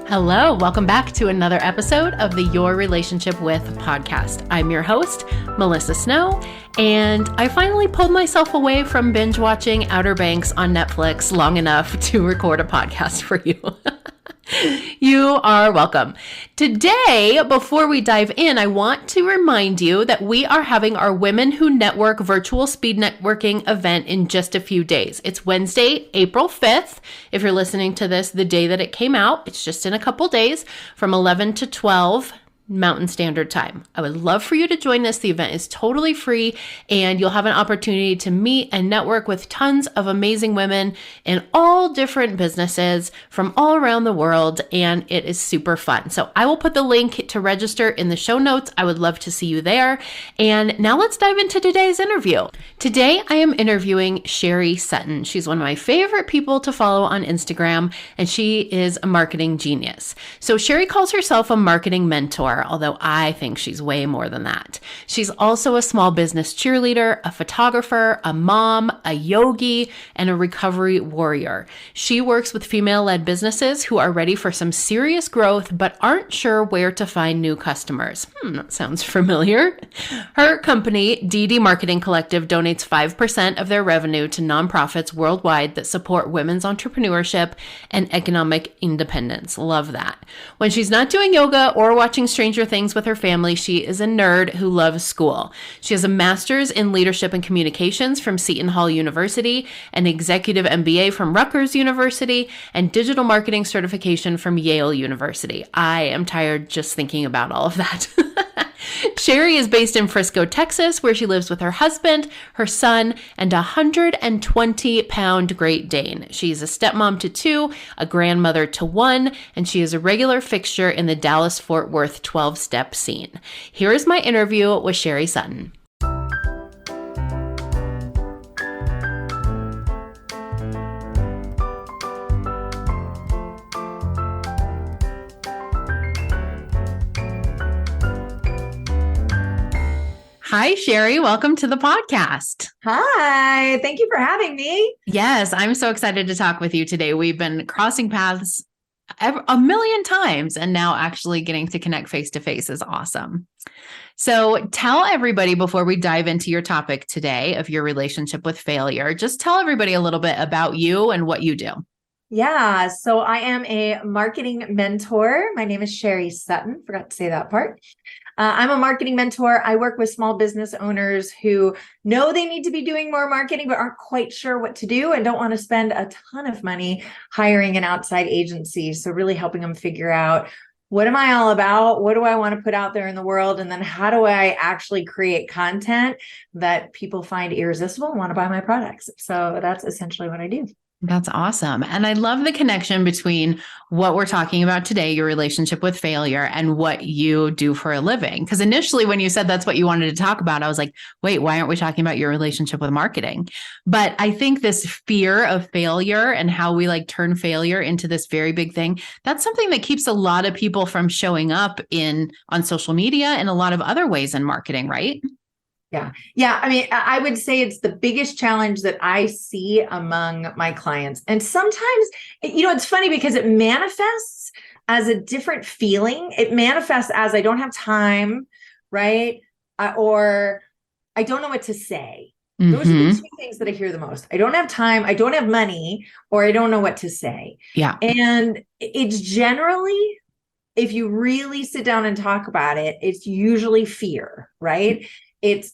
Hello, welcome back to another episode of the Your Relationship With podcast. I'm your host, Melissa Snow, and I finally pulled myself away from binge watching Outer Banks on Netflix long enough to record a podcast for you. You are welcome. Today, before we dive in, I want to remind you that we are having our Women Who Network virtual speed networking event in just a few days. It's Wednesday, April 5th. If you're listening to this the day that it came out, it's just in a couple days from 11 to 12 Mountain Standard Time. I would love for you to join us. The event is totally free and you'll have an opportunity to meet and network with tons of amazing women in all different businesses from all around the world, and it is super fun. So I will put the link to register in the show notes. I would love to see you there. And now let's dive into today's interview. Today I am interviewing Sherry Sutton. She's one of my favorite people to follow on Instagram, and she is a marketing genius. So Sherry calls herself a marketing mentor, although I think she's way more than that. She's also a small business cheerleader, a photographer, a mom, a yogi, and a recovery warrior. She works with female-led businesses who are ready for some serious growth but aren't sure where to find new customers. That sounds familiar. Her company, DD Marketing Collective, donates 5% of their revenue to nonprofits worldwide that support women's entrepreneurship and economic independence. Love that. When she's not doing yoga or watching Stranger Things with her family, she is a nerd who loves school. She has a master's in leadership and communications from Seton Hall University, an executive MBA from Rutgers University, and digital marketing certification from Yale University. I am tired just thinking about all of that. Sherry is based in Frisco, Texas, where she lives with her husband, her son, and a 120-pound Great Dane. She's a stepmom to 2, a grandmother to 1, and she is a regular fixture in the Dallas-Fort Worth 12-step scene. Here is my interview with Sherry Sutton. Hi, Sherry. Welcome to the podcast. Hi. Thank you for having me. Yes, I'm so excited to talk with you today. We've been crossing paths a million times, and now actually getting to connect face to face is awesome. So tell everybody, before we dive into your topic today of your relationship with failure, just tell everybody a little bit about you and what you do. Yeah. So I am a marketing mentor. My name is Sherry Sutton. Forgot to say that part. I'm a marketing mentor. I work with small business owners who know they need to be doing more marketing, but aren't quite sure what to do and don't want to spend a ton of money hiring an outside agency. So really helping them figure out, what am I all about? What do I want to put out there in the world? And then how do I actually create content that people find irresistible and want to buy my products? So that's essentially what I do. That's awesome. And I love the connection between what we're talking about today, your relationship with failure, and what you do for a living. Because initially when you said that's what you wanted to talk about, I was like, wait, why aren't we talking about your relationship with marketing? But I think this fear of failure and how we turn failure into this very big thing, that's something that keeps a lot of people from showing up on social media and a lot of other ways in marketing, right? Yeah. Yeah. I mean, I would say it's the biggest challenge that I see among my clients. And sometimes, it's funny because it manifests as a different feeling. It manifests as I don't have time, right? Or I don't know what to say. Mm-hmm. Those are the two things that I hear the most. I don't have time, I don't have money, or I don't know what to say. Yeah. And it's generally, if you really sit down and talk about it, it's usually fear, right? It's,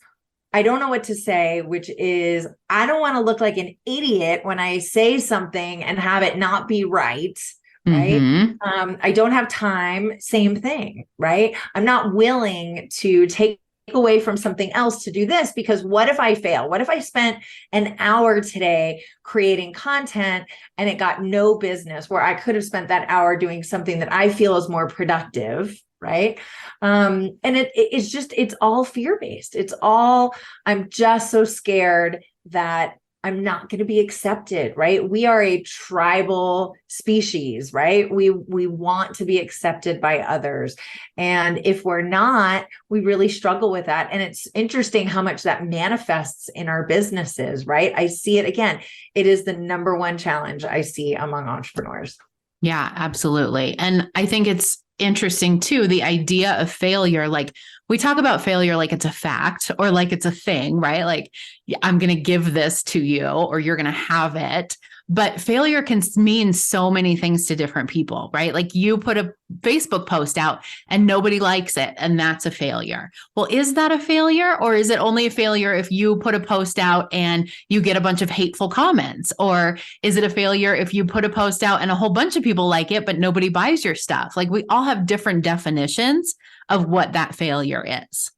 I don't know what to say, which is, I don't want to look like an idiot when I say something and have it not be right. Right. Mm-hmm. I don't have time. Same thing. Right. I'm not willing to take away from something else to do this, because what if I fail? What if I spent an hour today creating content and it got no business, where I could have spent that hour doing something that I feel is more productive? Right. And it's all fear-based. It's all, I'm just so scared that I'm not going to be accepted, right? We are a tribal species, right? We want to be accepted by others. And if we're not, we really struggle with that. And it's interesting how much that manifests in our businesses, right? I see it again. It is the number one challenge I see among entrepreneurs. Yeah, absolutely. And I think it's interesting too, the idea of failure. Like we talk about failure like it's a fact or like it's a thing, right? Like I'm going to give this to you or you're going to have it. But failure can mean so many things to different people, right? Like you put a Facebook post out and nobody likes it, and that's a failure. Well, is that a failure, or is it only a failure if you put a post out and you get a bunch of hateful comments? Or is it a failure if you put a post out and a whole bunch of people like it, but nobody buys your stuff? Like we all have different definitions of what that failure is.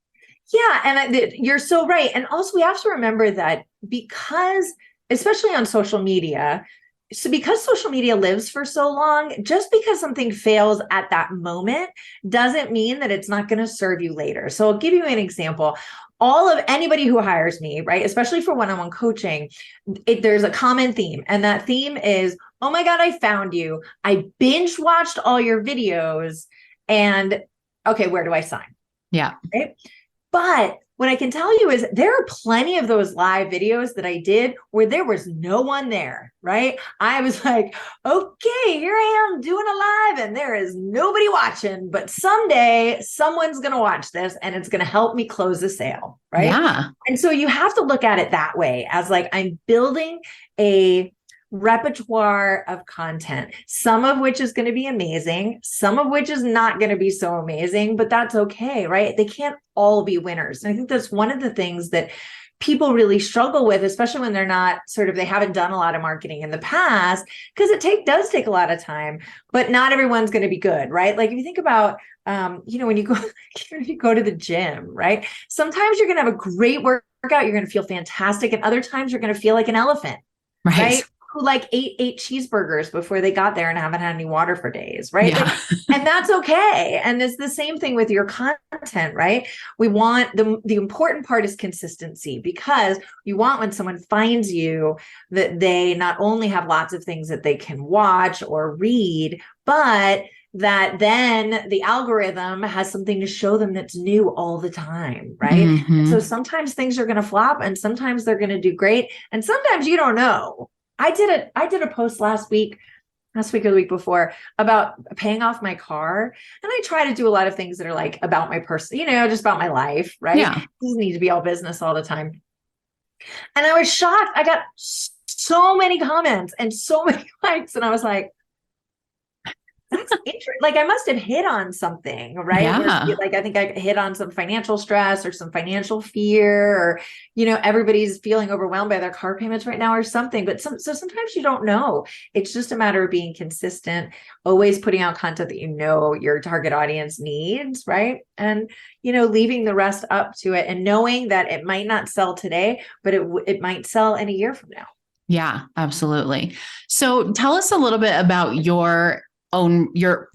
Yeah. And you're so right. And also, we have to remember that because, especially on social media, so because social media lives for so long, just because something fails at that moment doesn't mean that it's not going to serve you later. So I'll give you an example. All of anybody who hires me, right, especially for one-on-one coaching, there's a common theme. And that theme is, oh my God, I found you. I binge watched all your videos. And okay, where do I sign? Yeah. Right. But what I can tell you is there are plenty of those live videos that I did where there was no one there, right? I was like, okay, here I am doing a live and there is nobody watching, but someday someone's going to watch this and it's going to help me close the sale, right? Yeah. And so you have to look at it that way, as like I'm building a repertoire of content, some of which is going to be amazing, some of which is not going to be so amazing, but that's okay, right? They can't all be winners. And I think that's one of the things that people really struggle with, especially when they're not they haven't done a lot of marketing in the past, because does take a lot of time, but not everyone's going to be good, right? Like if you think about, when you go to the gym, right? Sometimes you're going to have a great workout, you're going to feel fantastic. And other times you're going to feel like an elephant, right? Who like ate cheeseburgers before they got there and haven't had any water for days, right? Yeah. And that's okay. And it's the same thing with your content, right? We want the important part is consistency, because you want when someone finds you that they not only have lots of things that they can watch or read, but that then the algorithm has something to show them that's new all the time, right? Mm-hmm. So sometimes things are going to flop and sometimes they're going to do great. And sometimes you don't know. I did a post last week or the week before about paying off my car. And I try to do a lot of things that are like about my person, just about my life, right? Yeah. It doesn't need to be all business all the time. And I was shocked. I got so many comments and so many likes. And I was like, that's interesting. Like I must have hit on something, right? Yeah. Like I think I hit on some financial stress or some financial fear, or everybody's feeling overwhelmed by their car payments right now or something. But so sometimes you don't know. It's just a matter of being consistent, always putting out content that your target audience needs, right? And leaving the rest up to it and knowing that it might not sell today, but it might sell in a year from now. Yeah, absolutely. So tell us a little bit about your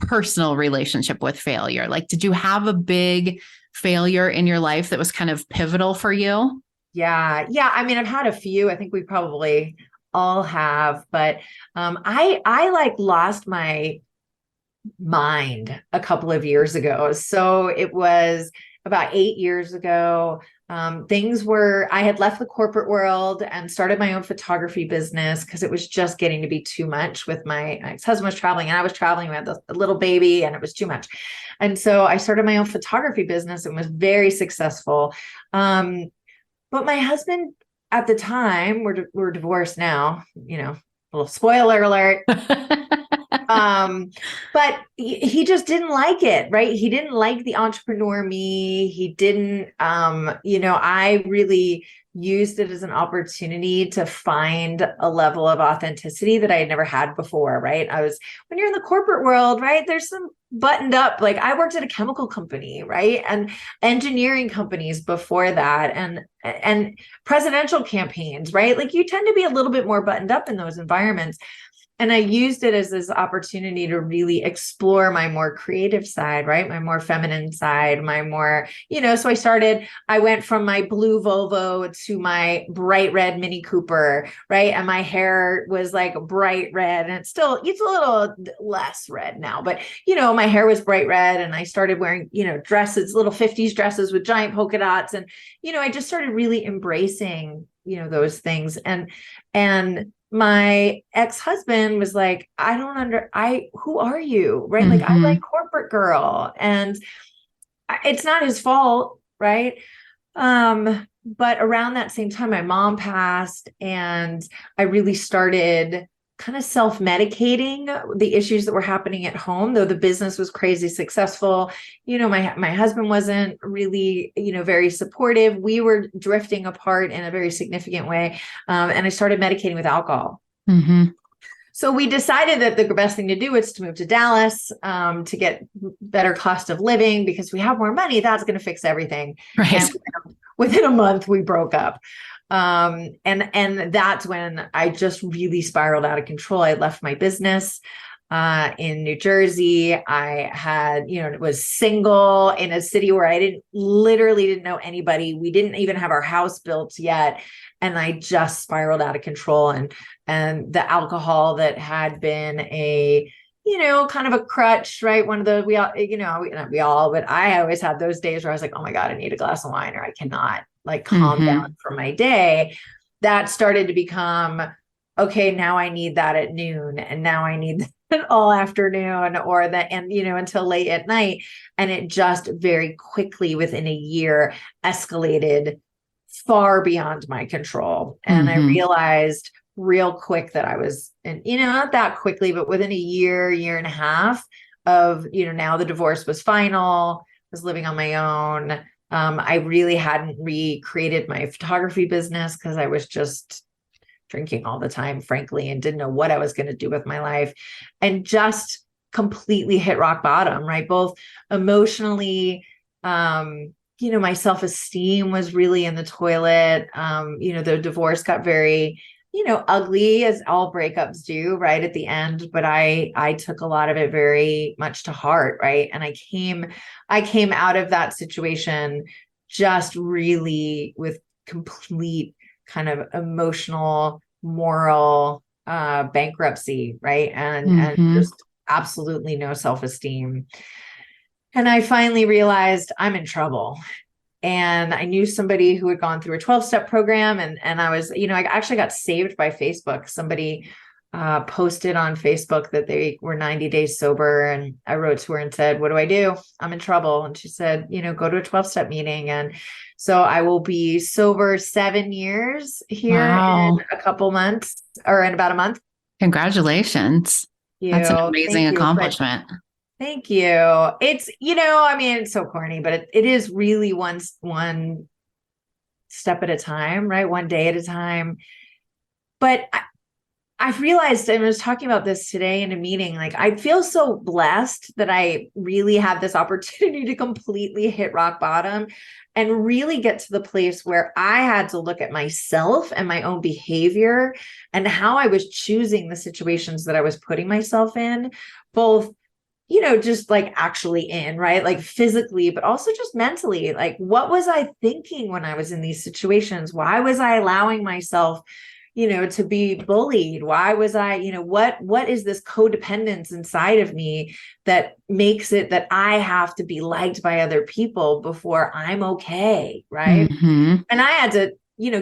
personal relationship with failure. Like, did you have a big failure in your life that was kind of pivotal for you? Yeah. I mean, I've had a few. I think we probably all have, but I like lost my mind a couple of years ago. So it was about 8 years ago. I had left the corporate world and started my own photography business because it was just getting to be too much. With my ex-husband was traveling and I was traveling. We had a little baby and it was too much. And so I started my own photography business and was very successful. But my husband at the time, we're divorced now, a little spoiler alert. But he just didn't like it, right? He didn't like the entrepreneur me. He didn't, I really used it as an opportunity to find a level of authenticity that I had never had before, right? When you're in the corporate world, right? There's some buttoned up, like I worked at a chemical company, right? And engineering companies before that, and presidential campaigns, right? Like you tend to be a little bit more buttoned up in those environments. And I used it as this opportunity to really explore my more creative side, right? My more feminine side, my more, so I went from my blue Volvo to my bright red Mini Cooper, right? And my hair was like bright red, and it's a little less red now, but my hair was bright red, and I started wearing, dresses, little 50s dresses with giant polka dots. And, I just started really embracing, those things. And my ex-husband was like, who are you? Right. Like, I like corporate girl, and it's not his fault. Right. But around that same time, my mom passed, and I really started kind of self-medicating the issues that were happening at home, though the business was crazy successful. My husband wasn't really, very supportive. We were drifting apart in a very significant way. And I started medicating with alcohol. So we decided that the best thing to do is to move to Dallas, to get better cost of living, because we have more money. That's going to fix everything. Right. And within a month, we broke up. And that's when I just really spiraled out of control. I left my business in New Jersey. I had, was single in a city where I literally didn't know anybody. We didn't even have our house built yet. And I just spiraled out of control. And the alcohol that had been kind of a crutch, right? One of the, but I always had those days where I was like, oh my God, I need a glass of wine, or I cannot calm down for my day. That started to become, okay, now I need that at noon, and now I need that all afternoon, until late at night. And it just very quickly within a year escalated far beyond my control. And I realized real quick that I was, and not that quickly, but within a year and a half of, now the divorce was final, I was living on my own. I really hadn't recreated my photography business because I was just drinking all the time, frankly, and didn't know what I was going to do with my life, and just completely hit rock bottom, right? Both emotionally, my self-esteem was really in the toilet. The divorce got very, ugly, as all breakups do, right, at the end. But I took a lot of it very much to heart, right? And I came out of that situation just really with complete kind of emotional, moral bankruptcy, right? And just absolutely no self-esteem. And I finally realized I'm in trouble. And I knew somebody who had gone through a 12-step program. And I was, I actually got saved by Facebook. Somebody posted on Facebook that they were 90 days sober. And I wrote to her and said, what do I do? I'm in trouble. And she said, go to a 12-step meeting. And so I will be sober 7 years here in a couple months, or in about a month. Congratulations. That's an amazing accomplishment. Thank you. It's, it's so corny, but it is really one step at a time, right? One day at a time. But I've realized, and I was talking about this today in a meeting, like, I feel so blessed that I really had this opportunity to completely hit rock bottom and really get to the place where I had to look at myself and my own behavior and how I was choosing the situations that I was putting myself in, both just like actually in, right? Like physically, but also just mentally. Like, what was I thinking when I was in these situations? Why was I allowing myself, to be bullied? Why was I, what is this codependence inside of me that makes it that I have to be liked by other people before I'm okay, right? And I had to,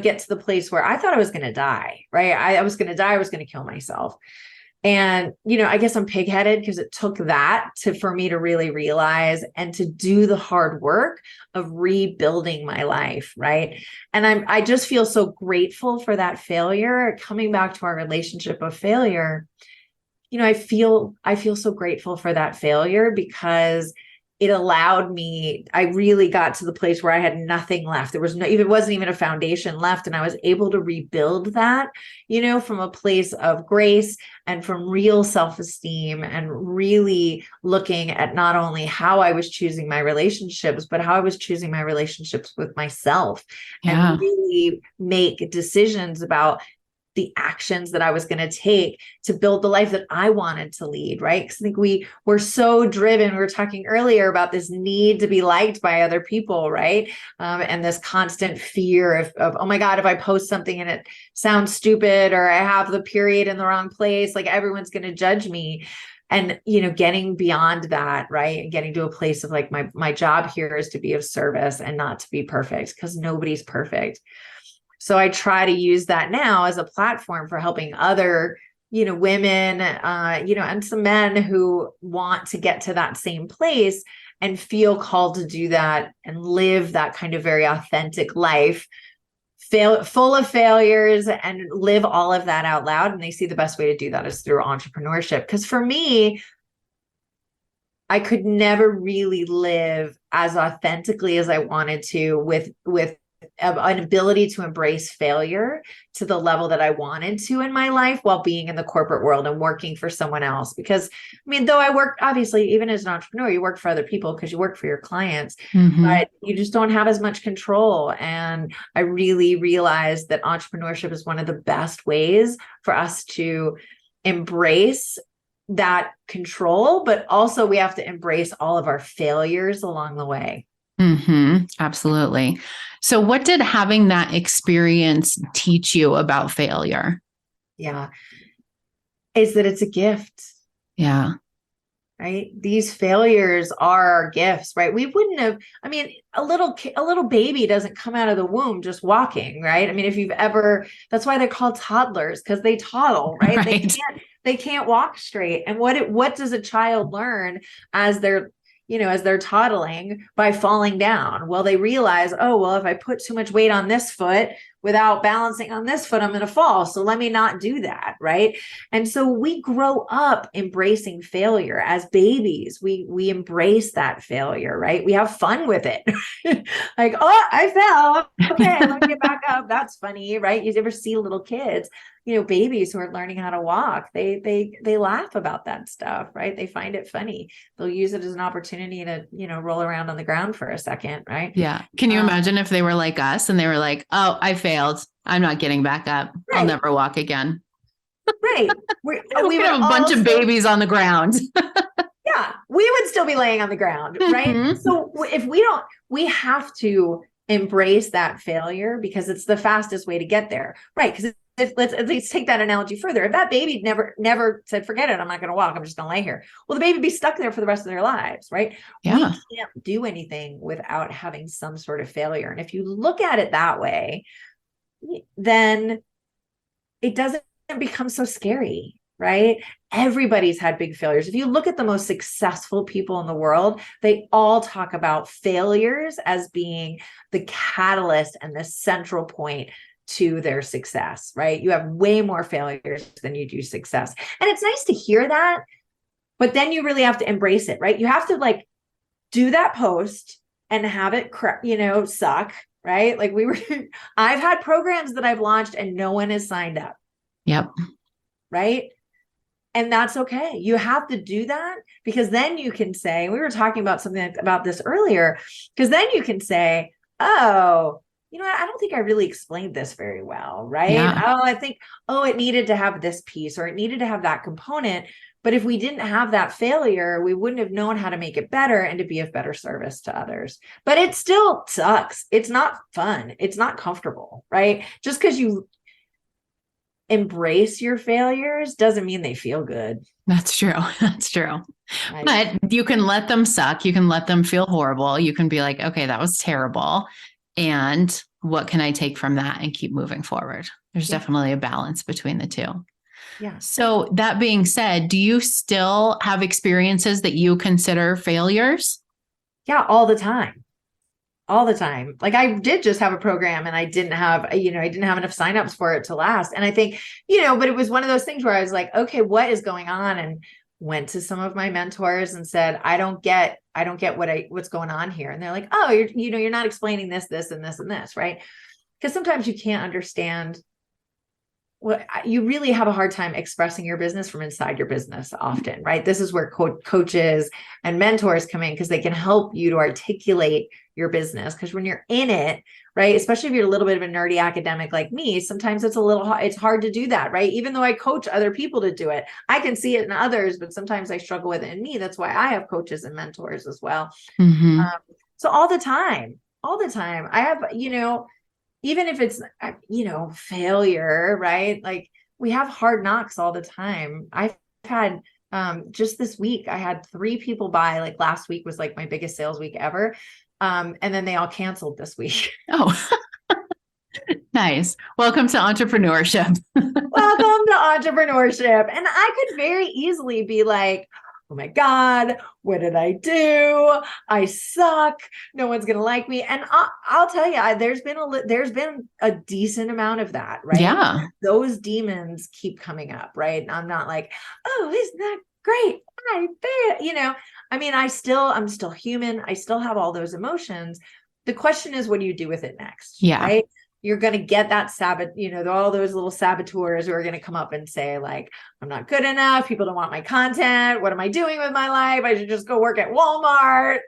get to the place where I thought I was going to die, right? I was going to die. I was going to kill myself. And, I guess I'm pigheaded because it took that for me to really realize and to do the hard work of rebuilding my life. Right. And I just feel so grateful for that failure. Coming back to our relationship of failure, I feel so grateful for that failure because it allowed me, I really got to the place where I had nothing left. There was it wasn't even a foundation left. And I was able to rebuild that, from a place of grace and from real self-esteem, and really looking at not only how I was choosing my relationships, but how I was choosing my relationships with myself, and really make decisions about the actions that I was going to take to build the life that I wanted to lead, right? Because I think we were so driven. We were talking earlier about this need to be liked by other people, right? And this constant fear of, oh my God, if I post something and it sounds stupid, or I have the period in the wrong place, like everyone's going to judge me. And, getting beyond that, right? And getting to a place of like, my job here is to be of service and not to be perfect, because nobody's perfect. So I try to use that now as a platform for helping other, women, and some men who want to get to that same place and feel called to do that and live that kind of very authentic life, full of failures, and live all of that out loud. And they see the best way to do that is through entrepreneurship. Because for me, I could never really live as authentically as I wanted to with an ability to embrace failure to the level that I wanted to in my life while being in the corporate world and working for someone else. Because though I work, obviously, even as an entrepreneur, you work for other people because you work for your clients, but you just don't have as much control. And I really realized that entrepreneurship is one of the best ways for us to embrace that control, but also we have to embrace all of our failures along the way. Absolutely. So what did having that experience teach you about failure? Yeah. Is that it's a gift. Yeah. Right. These failures are our gifts, right? We wouldn't have, a little baby doesn't come out of the womb just walking, right? If you've ever, that's why they're called toddlers, because they toddle, right? Right. They can't walk straight. And what does a child learn as they're toddling? By falling down? Well, they realize, oh, well, if I put too much weight on this foot without balancing on this foot, I'm going to fall. So let me not do that. Right. And so we grow up embracing failure as babies. We embrace that failure, right? We have fun with it. Like, oh, I fell. Okay, let me get back up. That's funny, right? You ever see little kids, babies who are learning how to walk, they laugh about that stuff, right? They find it funny. They'll use it as an opportunity to, roll around on the ground for a second, right? Yeah. Can you imagine if they were like us and they were like, oh, I failed. I'm not getting back up. Right. I'll never walk again. Right. We would have a bunch of babies on the ground. Yeah, we would still be laying on the ground, right? So if we have to embrace that failure because it's the fastest way to get there, right? Because let's take that analogy further. If that baby never said, forget it, I'm not going to walk, I'm just going to lay here. Well, the baby would be stuck there for the rest of their lives, right? Yeah. We can't do anything without having some sort of failure. And if you look at it that way, then it doesn't become so scary. Right? Everybody's had big failures. If you look at the most successful people in the world, they all talk about failures as being the catalyst and the central point to their success, right? You have way more failures than you do success. And it's nice to hear that, but then you really have to embrace it, right? You have to do that post and have it, suck, right? I've had programs that I've launched and no one has signed up. Yep. Right? And that's okay. You have to do that because then you can say, we were talking about something about this earlier, because then you can say, oh, I don't think I really explained this very well, right? Yeah. Oh, I think, it needed to have this piece or it needed to have that component. But if we didn't have that failure, we wouldn't have known how to make it better and to be of better service to others. But it still sucks. It's not fun. It's not comfortable, right? Just because you embrace your failures doesn't mean they feel good. That's true. That's true. But you can let them suck. You can let them feel horrible. You can be like, okay, that was terrible. And what can I take from that and keep moving forward? There's definitely a balance between the two. Yeah. So that being said, do you still have experiences that you consider failures? Yeah, all the time. All the time. I did just have a program and I didn't have enough signups for it to last. And I think, but it was one of those things where I was like, okay, what is going on? And went to some of my mentors and said, I don't get what's going on here. And they're like, oh, you're not explaining this, this, and this, and this, right? Because sometimes you can't understand what you really have a hard time expressing your business from inside your business often, right? This is where coaches and mentors come in because they can help you to articulate your business. Because when you're in it, right, especially if you're a little bit of a nerdy academic like me, sometimes it's hard to do that, right? Even though I coach other people to do it, I can see it in others, but sometimes I struggle with it in me. That's why I have coaches and mentors as well. So all the time, I have, even if it's, failure, right? We have hard knocks all the time. I've had, just this week, I had 3 people buy, last week was my biggest sales week ever. And then they all canceled this week. Oh, Nice. Welcome to entrepreneurship. Welcome to entrepreneurship. And I could very easily be like, oh my God, what did I do? I suck. No one's going to like me. And I'll tell you, there's been a decent amount of that, right? Yeah. Those demons keep coming up, right? And I'm not like, oh, isn't that great? I mean, I'm still human. I still have all those emotions. The question is, what do you do with it next? Yeah. Right? You're going to get that all those little saboteurs who are going to come up and say like, I'm not good enough. People don't want my content. What am I doing with my life? I should just go work at Walmart.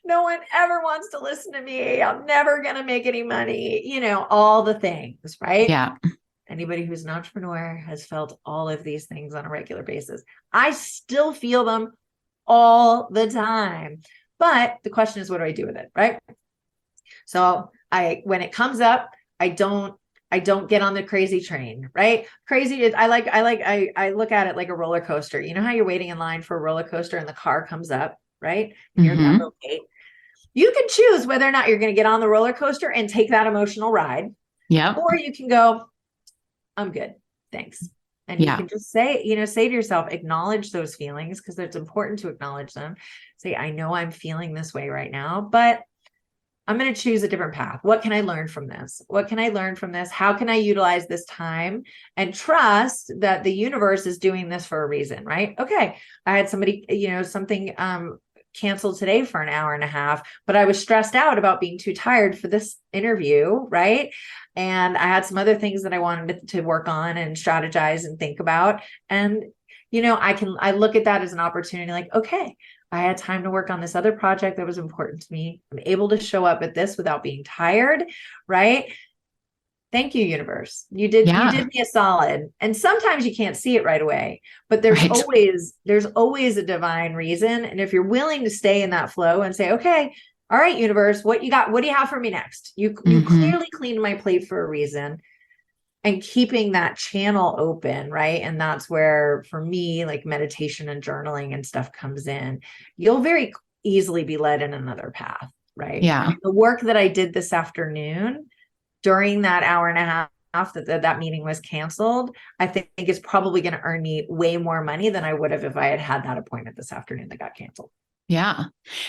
No one ever wants to listen to me. I'm never going to make any money, all the things, right? Yeah. Anybody who's an entrepreneur has felt all of these things on a regular basis. I still feel them all the time. But the question is, what do I do with it? Right. So when it comes up, I don't get on the crazy train, right? Crazy. I look at it like a roller coaster. You know how you're waiting in line for a roller coaster and the car comes up, right? And you're about to wait. You can choose whether or not you're going to get on the roller coaster and take that emotional ride. Yeah. Or you can go, I'm good. Thanks. And you can just say to yourself, acknowledge those feelings because it's important to acknowledge them. Say, I know I'm feeling this way right now, but I'm going to choose a different path. What can I learn from this? What can I learn from this? How can I utilize this time and trust that the universe is doing this for a reason, right? Okay. I had somebody, something canceled today for an hour and a half, but I was stressed out about being too tired for this interview, right? And I had some other things that I wanted to work on and strategize and think about. And, I look at that as an opportunity like, okay, I had time to work on this other project that was important to me. I'm able to show up at this without being tired, right? Thank you, universe. You did me a solid. And sometimes you can't see it right away, but there's always a divine reason. And if you're willing to stay in that flow and say, okay, all right, universe, what you got? What do you have for me next? You clearly cleaned my plate for a reason. And keeping that channel open, right? And that's where, for me, like meditation and journaling and stuff comes in. You'll very easily be led in another path, right? Yeah. The work that I did this afternoon during that hour and a half that meeting was canceled, I think is probably going to earn me way more money than I would have if I had that appointment this afternoon that got canceled. Yeah.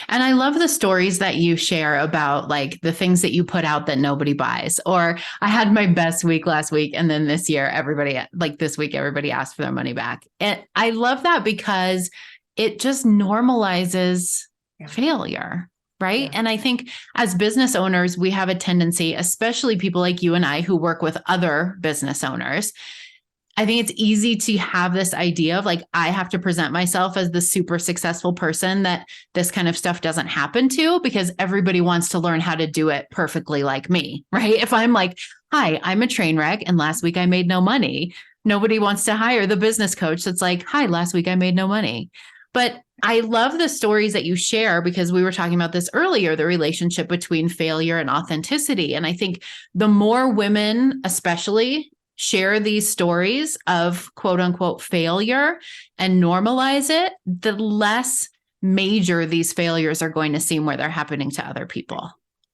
And I love the stories that you share about like the things that you put out that nobody buys. Or I had my best week last week. And then this week, everybody asked for their money back. And I love that because it just normalizes failure. Right. Yeah. And I think as business owners, we have a tendency, especially people like you and I who work with other business owners, I think it's easy to have this idea of like, I have to present myself as the super successful person that this kind of stuff doesn't happen to because everybody wants to learn how to do it perfectly like me, right? If I'm like, hi, I'm a train wreck and last week I made no money. Nobody wants to hire the business coach that's like, hi, last week I made no money. But I love the stories that you share because we were talking about this earlier, the relationship between failure and authenticity. And I think the more women, especially, share these stories of quote unquote failure and normalize it, the less major these failures are going to seem where they're happening to other people.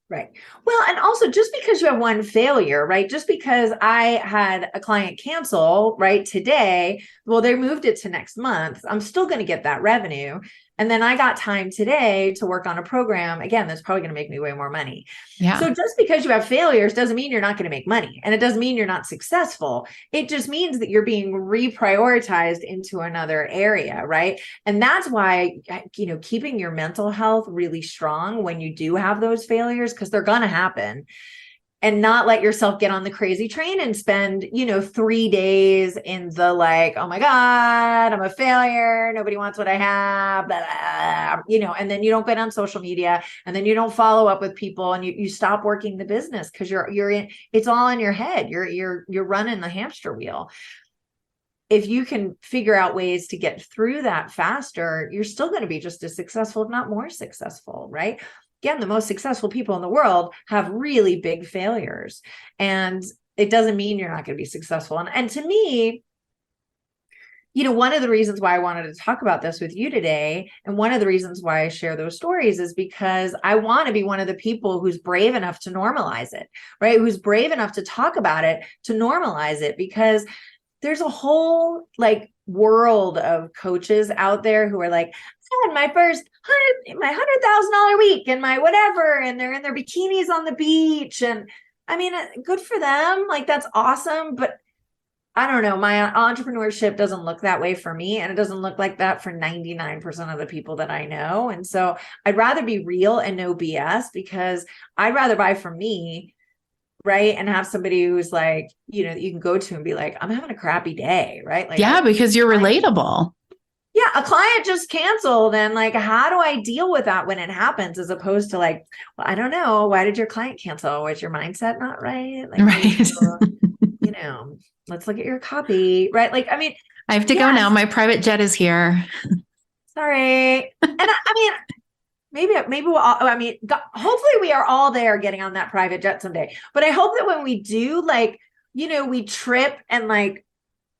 Right. Well, and also just because you have one failure, right? Just because I had a client cancel, right, today, well, they moved it to next month. I'm still going to get that revenue. And then I got time today to work on a program. Again, that's probably going to make me way more money. Yeah. So just because you have failures doesn't mean you're not going to make money. And it doesn't mean you're not successful. It just means that you're being reprioritized into another area, right? And that's why, keeping your mental health really strong when you do have those failures, because they're going to happen. And not let yourself get on the crazy train and spend, 3 days in the like, oh my God, I'm a failure. Nobody wants what I have, blah, blah, and then you don't get on social media and then you don't follow up with people and you stop working the business because you're in, it's all in your head. You're running the hamster wheel. If you can figure out ways to get through that faster, you're still going to be just as successful, if not more successful, right? Again, the most successful people in the world have really big failures, and it doesn't mean you're not going to be successful. And to me, one of the reasons why I wanted to talk about this with you today, and one of the reasons why I share those stories, is because I want to be one of the people who's brave enough to normalize it, right? Who's brave enough to talk about it, to normalize it, because there's a whole like world of coaches out there who are like, I had my first my $100,000 week and my whatever, and they're in their bikinis on the beach. And I mean, good for them. Like, that's awesome. But I don't know, my entrepreneurship doesn't look that way for me. And it doesn't look like that for 99% of the people that I know. And so I'd rather be real and no BS, because I'd rather buy from me, right? And have somebody who's like, that you can go to and be like, I'm having a crappy day, right? Like, yeah, because you're relatable. Yeah, a client just canceled, and like, how do I deal with that when it happens, as opposed to like, well, I don't know, why did your client cancel? Was your mindset not right? Like, right. Let's look at your copy, right? Like, I mean, I have to go now. My private jet is here. Sorry. And I mean, maybe we'll all, hopefully we are all there getting on that private jet someday. But I hope that when we do, like, we trip and like,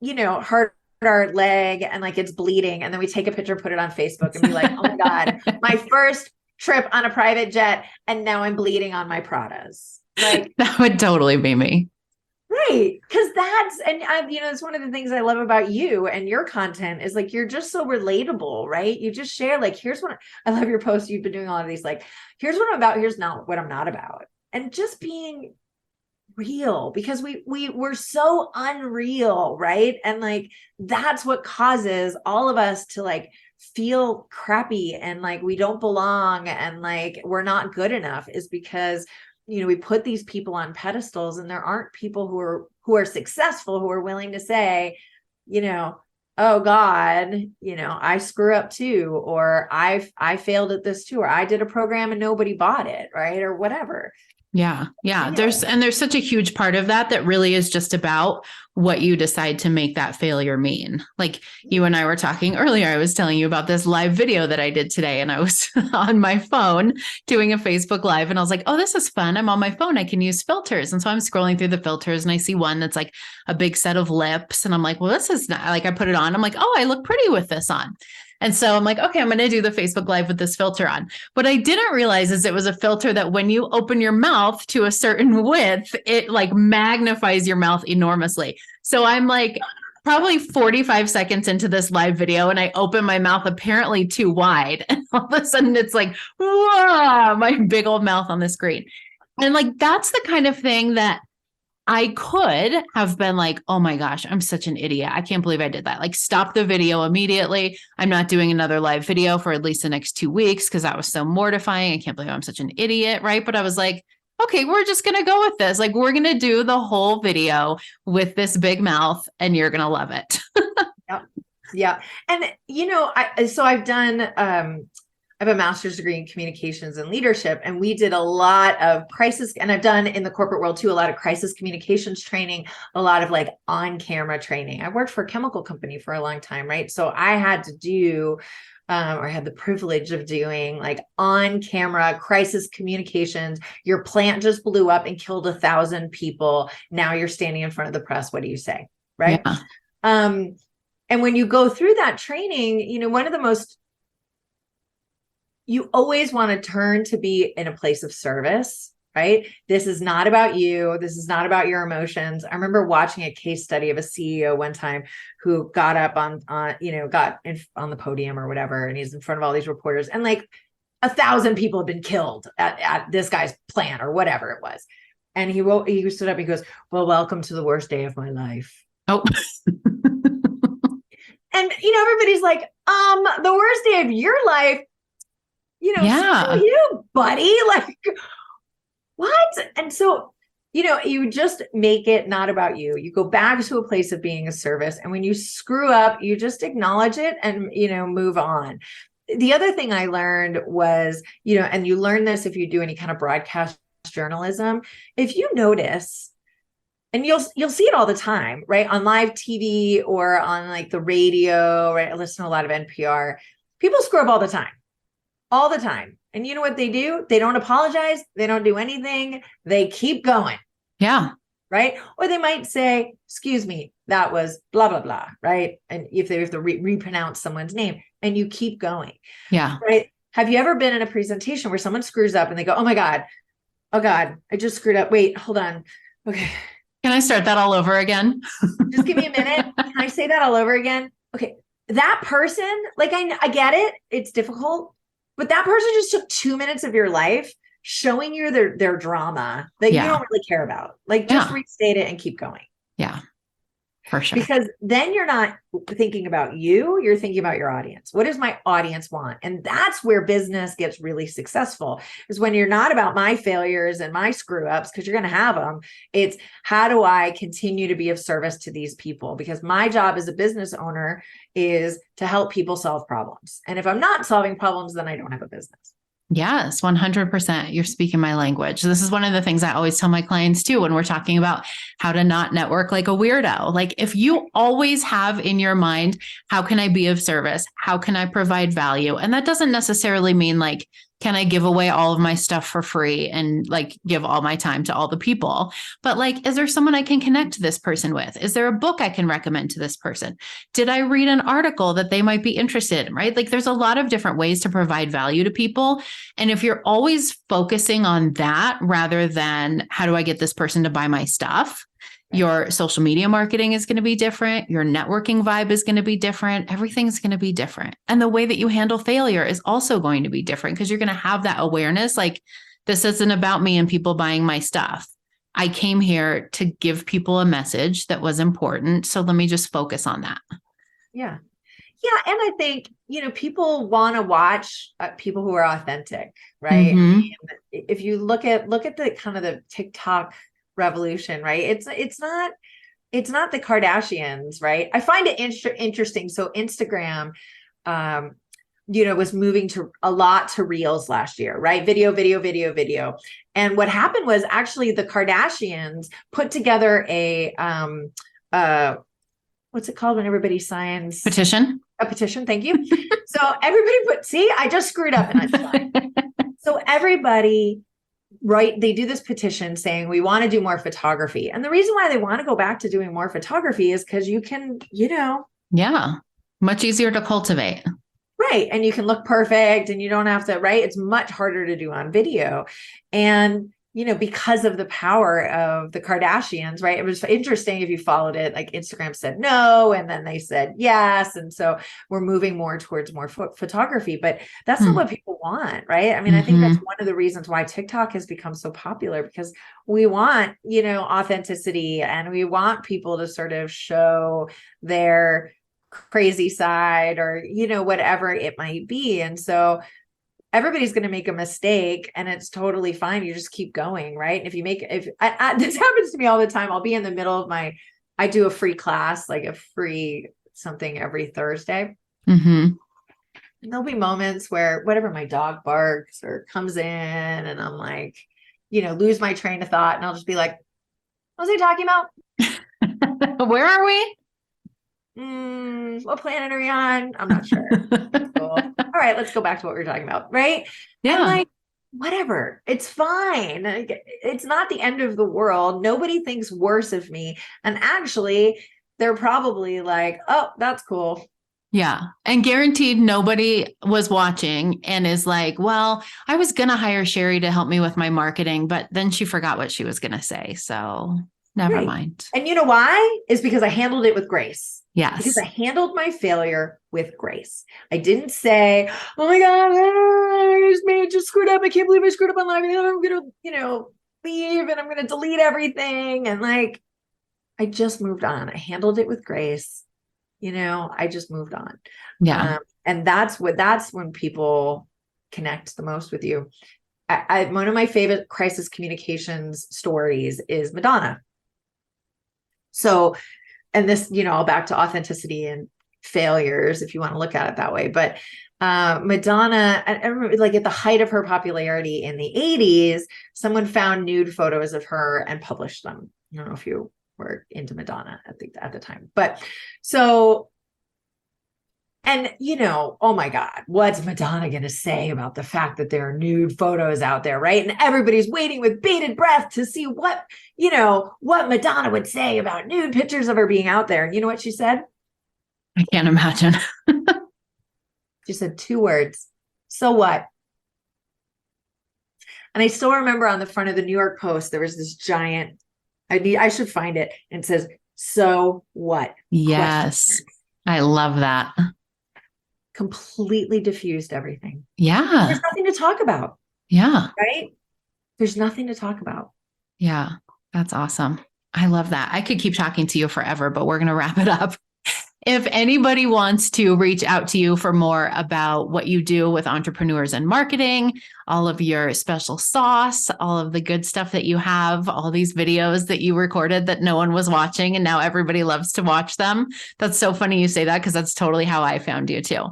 hurt our leg and like it's bleeding, and then we take a picture, put it on Facebook, and be like, oh my God, my first trip on a private jet, and now I'm bleeding on my Pradas. Like, that would totally be me. Right. Because it's one of the things I love about you and your content is like, you're just so relatable, right? You just share, like, here's what I love your posts. You've been doing all of these, like, here's what I'm about. Here's not what I'm not about. And just being real, because we're so unreal, right? And like, that's what causes all of us to like feel crappy and like we don't belong and like we're not good enough, is because we put these people on pedestals, and there aren't people who are successful, who are willing to say, oh God, I screw up too, or I failed at this too, or I did a program and nobody bought it, right? Or whatever. Yeah. There's such a huge part of that really is just about what you decide to make that failure mean. Like, you and I were talking earlier, I was telling you about this live video that I did today, and I was on my phone doing a Facebook Live, and I was like, oh, this is fun. I'm on my phone. I can use filters. And so I'm scrolling through the filters, and I see one that's like a big set of lips. And I'm like, well, this is not, like, I put it on. I'm like, oh, I look pretty with this on. And so I'm like, okay, I'm going to do the Facebook Live with this filter on. What I didn't realize is it was a filter that when you open your mouth to a certain width, it like magnifies your mouth enormously. So I'm like probably 45 seconds into this live video, and I open my mouth apparently too wide. And all of a sudden it's like, whoa, my big old mouth on the screen. And like, that's the kind of thing that I could have been like, oh my gosh, I'm such an idiot. I can't believe I did that. Like, stop the video immediately. I'm not doing another live video for at least the next 2 weeks, because that was so mortifying. I can't believe I'm such an idiot, right? But I was like, okay, we're just going to go with this. Like, we're going to do the whole video with this big mouth, and you're going to love it. Yeah. Yeah. And, I've done, I have a master's degree in communications and leadership, and we did a lot of crisis, and I've done in the corporate world too, a lot of crisis communications training, a lot of like on camera training. I worked for a chemical company for a long time, right? So I had to do, or had the privilege of doing like on camera crisis communications. Your plant just blew up and killed 1,000 people. Now you're standing in front of the press. What do you say? Right. Yeah. And when you go through that training, you always want to turn to be in a place of service, right? This is not about you. This is not about your emotions. I remember watching a case study of a CEO one time who got up on the podium or whatever, and he's in front of all these reporters, and like 1,000 people have been killed at this guy's plant or whatever it was. And he stood up, he goes, well, welcome to the worst day of my life. Oh. And, everybody's like, the worst day of your life, yeah. Screw you, buddy. Like, what? And so, you just make it not about you. You go back to a place of being a service. And when you screw up, you just acknowledge it and, move on. The other thing I learned was, and you learn this if you do any kind of broadcast journalism, if you notice, and you'll see it all the time, right? On live TV or on like the radio, right? I listen to a lot of NPR. People screw up all the time. All the time. And you know what they do? They don't apologize. They don't do anything. They keep going. Yeah. right? Or they might say, excuse me, that was blah, blah, blah, right? And if they have to repronounce someone's name, and you keep going, Yeah. right? Have you ever been in a presentation where someone screws up and they go, oh my God, I just screwed up. Wait, hold on. Okay. Can I start that all over again? Just give me a minute. Can I say that all over again? Okay. That person, like, I get it. It's difficult, but that person just took 2 minutes of your life showing you their drama that you don't really care about. Like, just restate it and keep going. Yeah, for sure. Because then you're not thinking about you, you're thinking about your audience. What does my audience want? And that's where business gets really successful, is when you're not about my failures and my screw ups, because you're going to have them. It's, how do I continue to be of service to these people? Because my job as a business owner is to help people solve problems. And if I'm not solving problems, then I don't have a business. Yes, 100%. You're speaking my language. This is one of the things I always tell my clients too, when we're talking about how to not network like a weirdo. Like, if you always have in your mind, how can I be of service? How can I provide value? And that doesn't necessarily mean like, can I give away all of my stuff for free and like give all my time to all the people? But like, is there someone I can connect this person with? Is there a book I can recommend to this person? Did I read an article that they might be interested in, right? Like, there's a lot of different ways to provide value to people. And if you're always focusing on that rather than how do I get this person to buy my stuff, your social media marketing is going to be different. Your networking vibe is going to be different. Everything's going to be different. And the way that you handle failure is also going to be different, because you're going to have that awareness. Like, this isn't about me and people buying my stuff. I came here to give people a message that was important. So let me just focus on that. Yeah. Yeah. And I think, people want to watch people who are authentic, right? Mm-hmm. I mean, if you look at the kind of the TikTok revolution, right? It's not the Kardashians, right? I find it interesting. So Instagram, was moving to a lot to reels last year, right? Video. And what happened was, actually the Kardashians put together a, what's it called when everybody signs? Petition. A petition. Thank you. So everybody I just screwed up and I signed. So everybody, right, they do this petition saying, we want to do more photography. And the reason why they want to go back to doing more photography is because you can, yeah, much easier to cultivate. Right. And you can look perfect and you don't have to, right? It's much harder to do on video. And, because of the power of the Kardashians, right? It was interesting if you followed it, like Instagram said no, and then they said yes. And so we're moving more towards more photography, but that's not what people want, right? I mean, I think that's one of the reasons why TikTok has become so popular, because we want, authenticity, and we want people to sort of show their crazy side, or, whatever it might be. And so everybody's going to make a mistake, and it's totally fine. You just keep going. Right. And this happens to me all the time. I'll be in the middle of I do a free class, like a free something every Thursday. Mm-hmm. And there'll be moments where whatever, my dog barks or comes in, and I'm like, lose my train of thought. And I'll just be like, what was I talking about? Where are we? What planet are we on? I'm not sure. Cool. All right, let's go back to what we were talking about. Right. Yeah. And like, whatever, it's fine. It's not the end of the world. Nobody thinks worse of me. And actually, they're probably like, oh, that's cool. Yeah. And guaranteed nobody was watching and is like, well, I was going to hire Sherry to help me with my marketing, but then she forgot what she was going to say. So never mind. And you know why? Is because I handled it with grace. Yes. Because I handled my failure with grace. I didn't say, oh my God, I just screwed up. I can't believe I screwed up on live. I'm going to, leave, and I'm going to delete everything. And like, I just moved on. I handled it with grace. I just moved on. Yeah. And that's when people connect the most with you. One of my favorite crisis communications stories is Madonna. So, and this, all back to authenticity and failures, if you want to look at it that way. But Madonna, I remember, like, at the height of her popularity in the 80s, someone found nude photos of her and published them. I don't know if you were into Madonna at the time, but so And, oh my God, what's Madonna going to say about the fact that there are nude photos out there, right? And everybody's waiting with bated breath to see what Madonna would say about nude pictures of her being out there. And you know what she said? I can't imagine. She said 2 words. So what? And I still remember on the front of the New York Post, there was this giant, I should find it. And it says, so what? Yes. I love that. Completely diffused everything. Yeah. There's nothing to talk about. Yeah. Right? There's nothing to talk about. Yeah. That's awesome. I love that. I could keep talking to you forever, but we're going to wrap it up. If anybody wants to reach out to you for more about what you do with entrepreneurs and marketing, all of your special sauce, all of the good stuff that you have, all these videos that you recorded that no one was watching and now everybody loves to watch them. That's so funny you say that because that's totally how I found you too.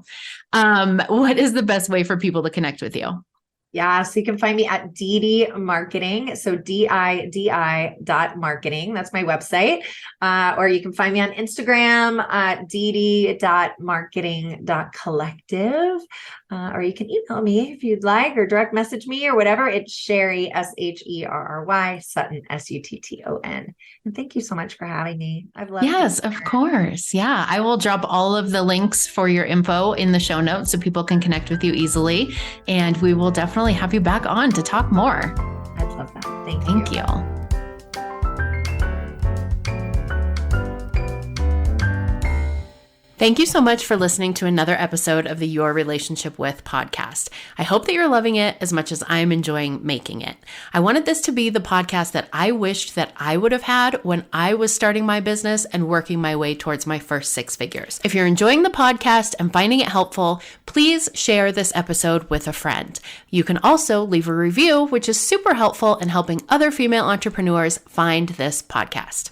What is the best way for people to connect with you? Yeah, so you can find me at Didi Marketing. So DIDI.marketing. That's my website. Or you can find me on Instagram at Didi.marketing.collective. Or you can email me if you'd like, or direct message me or whatever. It's Sherry, SHERRY, Sutton, SUTTON. And thank you so much for having me. I've loved it. Yes, of course. Yeah. I will drop all of the links for your info in the show notes so people can connect with you easily. And we will definitely have you back on to talk more. I'd love that. Thank you. Thank you. Thank you so much for listening to another episode of the Your Relationship With podcast. I hope that you're loving it as much as I'm enjoying making it. I wanted this to be the podcast that I wished that I would have had when I was starting my business and working my way towards my first 6 figures. If you're enjoying the podcast and finding it helpful, please share this episode with a friend. You can also leave a review, which is super helpful in helping other female entrepreneurs find this podcast.